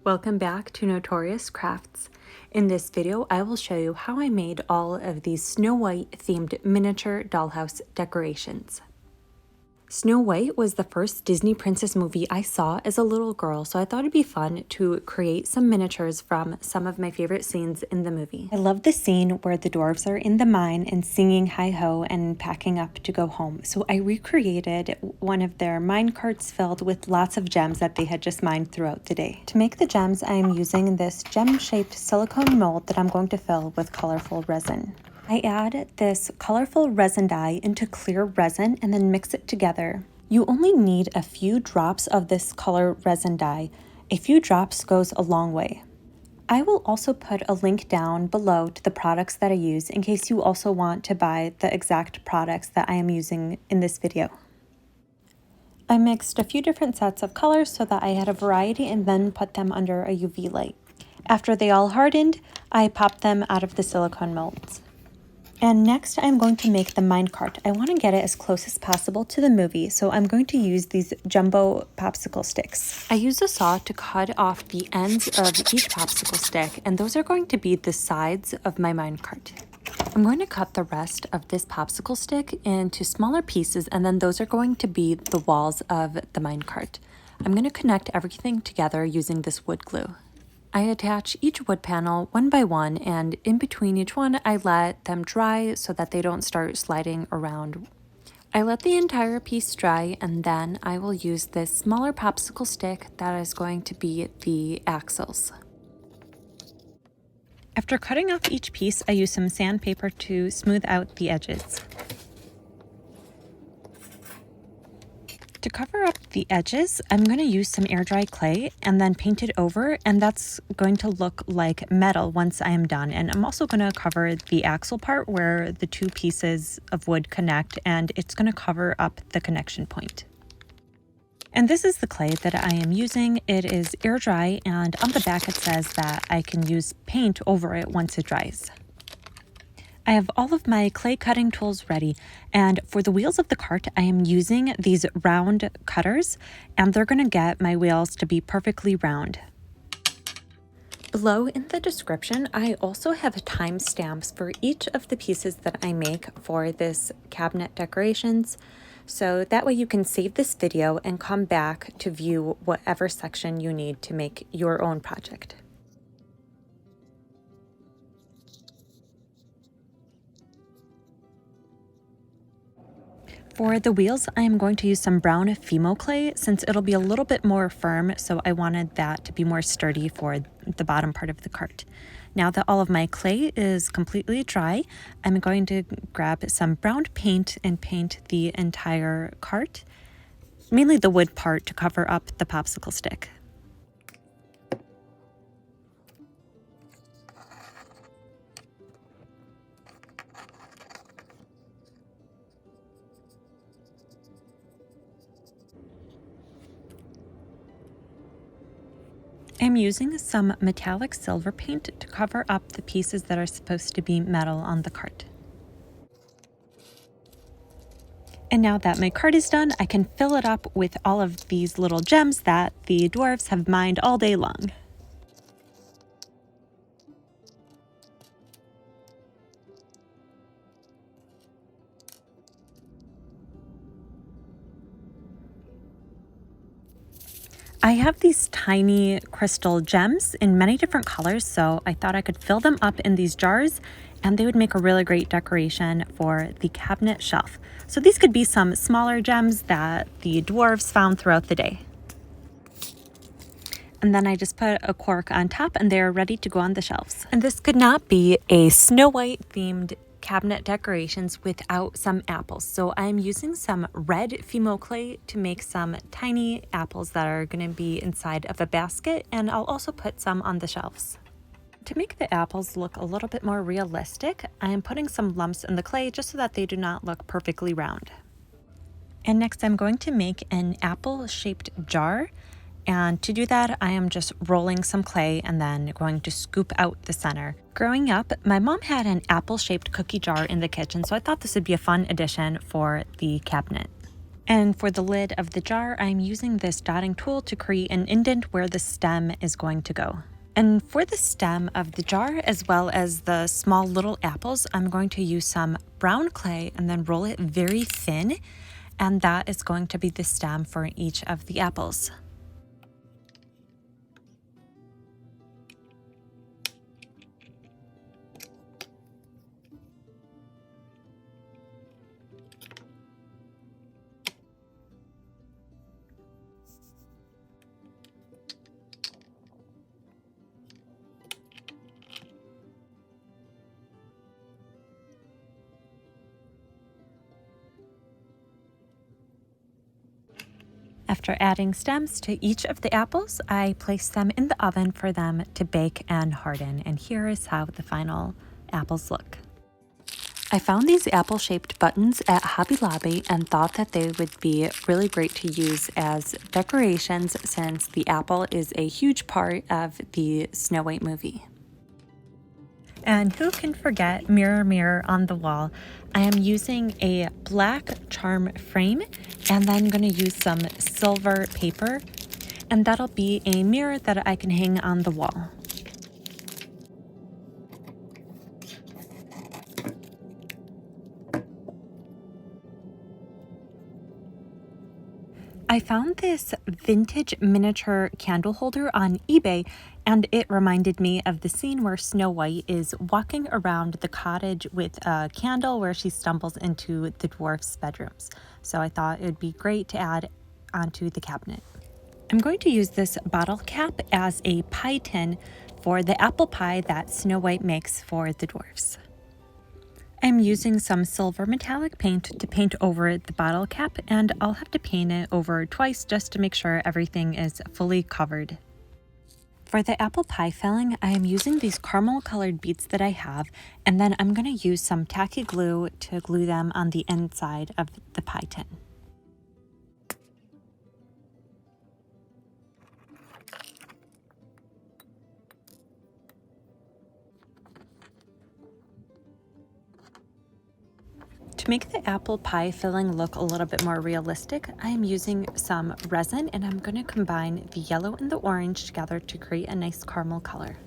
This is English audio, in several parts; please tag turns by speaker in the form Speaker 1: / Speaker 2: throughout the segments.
Speaker 1: Welcome back to Notorious Crafts. In this video, I will show you how I made all of these Snow White themed miniature dollhouse decorations. Snow White was the first Disney princess movie I saw as a little girl, so I thought it'd be fun to create some miniatures from some of my favorite scenes in the movie. I love the scene where the dwarves are in the mine and singing hi-ho and packing up to go home, so I recreated one of their mine carts filled with lots of gems that they had just mined throughout the day. To make the gems, I am using this gem-shaped silicone mold that I'm going to fill with colorful resin. I add this colorful resin dye into clear resin and then mix it together. You only need a few drops of this color resin dye. A few drops goes a long way. I will also put a link down below to the products that I use in case you also want to buy the exact products that I am using in this video. I mixed a few different sets of colors so that I had a variety and then put them under a UV light. After they all hardened, I popped them out of the silicone molds. And next I'm going to make the minecart. I want to get it as close as possible to the movie, so I'm going to use these jumbo popsicle sticks. I use a saw to cut off the ends of each popsicle stick, and those are going to be the sides of my minecart. I'm going to cut the rest of this popsicle stick into smaller pieces, and then those are going to be the walls of the minecart. I'm going to connect everything together using this wood glue. I attach each wood panel one by one, and in between each one I let them dry so that they don't start sliding around. I let the entire piece dry, and then I will use this smaller popsicle stick that is going to be the axles. After cutting off each piece, I use some sandpaper to smooth out the edges. To cover up the edges, I'm going to use some air dry clay and then paint it over, and that's going to look like metal once I am done. And I'm also going to cover the axle part where the two pieces of wood connect, and it's going to cover up the connection point. And this is the clay that I am using. It is air dry, and on the back it says that I can use paint over it once it dries. I have all of my clay cutting tools ready, and for the wheels of the cart I am using these round cutters, and they're going to get my wheels to be perfectly round. Below in the description I also have timestamps for each of the pieces that I make for this cabinet decorations, so that way you can save this video and come back to view whatever section you need to make your own project. For the wheels, I am going to use some brown Fimo clay since it'll be a little bit more firm, so I wanted that to be more sturdy for the bottom part of the cart. Now that all of my clay is completely dry, I'm going to grab some brown paint and paint the entire cart, mainly the wood part to cover up the popsicle stick. I'm using some metallic silver paint to cover up the pieces that are supposed to be metal on the cart. And now that my cart is done, I can fill it up with all of these little gems that the dwarves have mined all day long. I have these tiny crystal gems in many different colors, so I thought I could fill them up in these jars and they would make a really great decoration for the cabinet shelf. So these could be some smaller gems that the dwarves found throughout the day. And then I just put a cork on top and they're ready to go on the shelves. And this could not be a Snow White themed cabinet decorations without some apples. So I'm using some red Fimo clay to make some tiny apples that are going to be inside of a basket, and I'll also put some on the shelves. To make the apples look a little bit more realistic, I am putting some lumps in the clay just so that they do not look perfectly round. And next I'm going to make an apple-shaped jar. And to do that, I am just rolling some clay and then going to scoop out the center. Growing up, my mom had an apple-shaped cookie jar in the kitchen, so I thought this would be a fun addition for the cabinet. And for the lid of the jar, I'm using this dotting tool to create an indent where the stem is going to go. And for the stem of the jar, as well as the small little apples, I'm going to use some brown clay and then roll it very thin. And that is going to be the stem for each of the apples. After adding stems to each of the apples, I place them in the oven for them to bake and harden. And here is how the final apples look. I found these apple-shaped buttons at Hobby Lobby and thought that they would be really great to use as decorations since the apple is a huge part of the Snow White movie. And who can forget Mirror, Mirror on the Wall? I am using a black charm frame and then I'm going to use some silver paper, and that'll be a mirror that I can hang on the wall. I found this vintage miniature candle holder on eBay, and it reminded me of the scene where Snow White is walking around the cottage with a candle where she stumbles into the dwarf's bedrooms. So I thought it would be great to add onto the cabinet. I'm going to use this bottle cap as a pie tin for the apple pie that Snow White makes for the dwarfs. I'm using some silver metallic paint to paint over the bottle cap, and I'll have to paint it over twice just to make sure everything is fully covered. For the apple pie filling, I am using these caramel colored beads that I have, and then I'm going to use some tacky glue to glue them on the inside of the pie tin. To make the apple pie filling look a little bit more realistic, I am using some resin and I'm going to combine the yellow and the orange together to create a nice caramel color.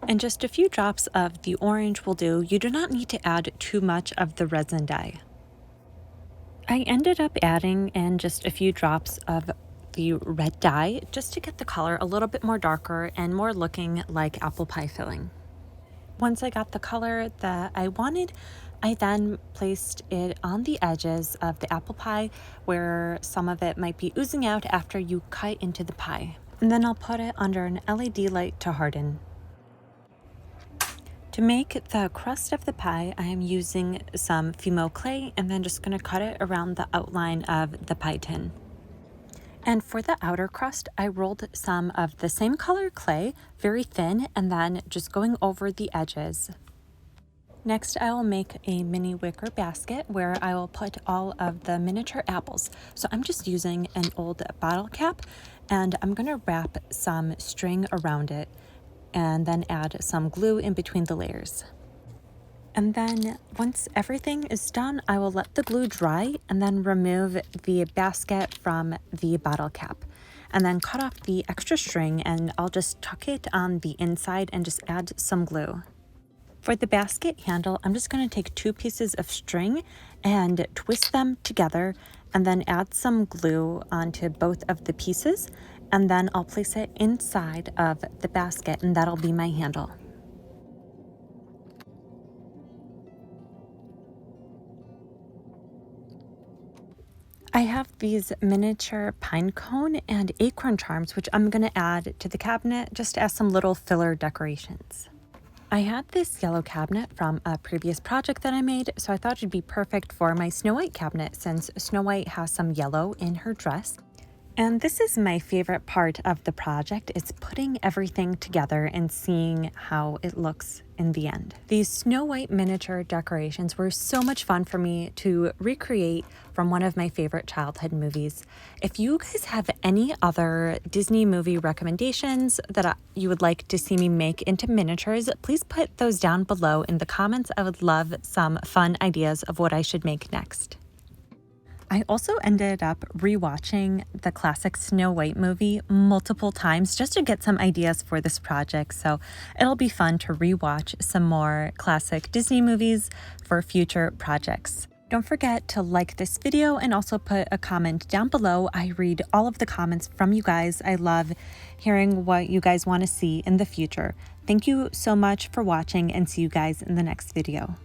Speaker 1: And just a few drops of the orange will do. You do not need to add too much of the resin dye. I ended up adding in just a few drops of the red dye just to get the color a little bit more darker and more looking like apple pie filling. Once I got the color that I wanted, I then placed it on the edges of the apple pie where some of it might be oozing out after you cut into the pie. And then I'll put it under an LED light to harden. To make the crust of the pie, I am using some Fimo clay and then just going to cut it around the outline of the pie tin. And for the outer crust, I rolled some of the same color clay, very thin, and then just going over the edges. Next, I will make a mini wicker basket where I will put all of the miniature apples. So I'm just using an old bottle cap, and I'm going to wrap some string around it and then add some glue in between the layers. And then once everything is done, I will let the glue dry and then remove the basket from the bottle cap and then cut off the extra string, and I'll just tuck it on the inside and just add some glue. For the basket handle, I'm just going to take 2 pieces of string and twist them together and then add some glue onto both of the pieces, and then I'll place it inside of the basket and that'll be my handle. I have these miniature pine cone and acorn charms, which I'm going to add to the cabinet just as some little filler decorations. I had this yellow cabinet from a previous project that I made, so I thought it'd be perfect for my Snow White cabinet since Snow White has some yellow in her dress. And this is my favorite part of the project. It's putting everything together and seeing how it looks in the end. These Snow White miniature decorations were so much fun for me to recreate from one of my favorite childhood movies. If you guys have any other Disney movie recommendations that you would like to see me make into miniatures, please put those down below in the comments. I would love some fun ideas of what I should make next. I also ended up rewatching the classic Snow White movie multiple times just to get some ideas for this project. So it'll be fun to rewatch some more classic Disney movies for future projects. Don't forget to like this video and also put a comment down below. I read all of the comments from you guys. I love hearing what you guys want to see in the future. Thank you so much for watching and see you guys in the next video.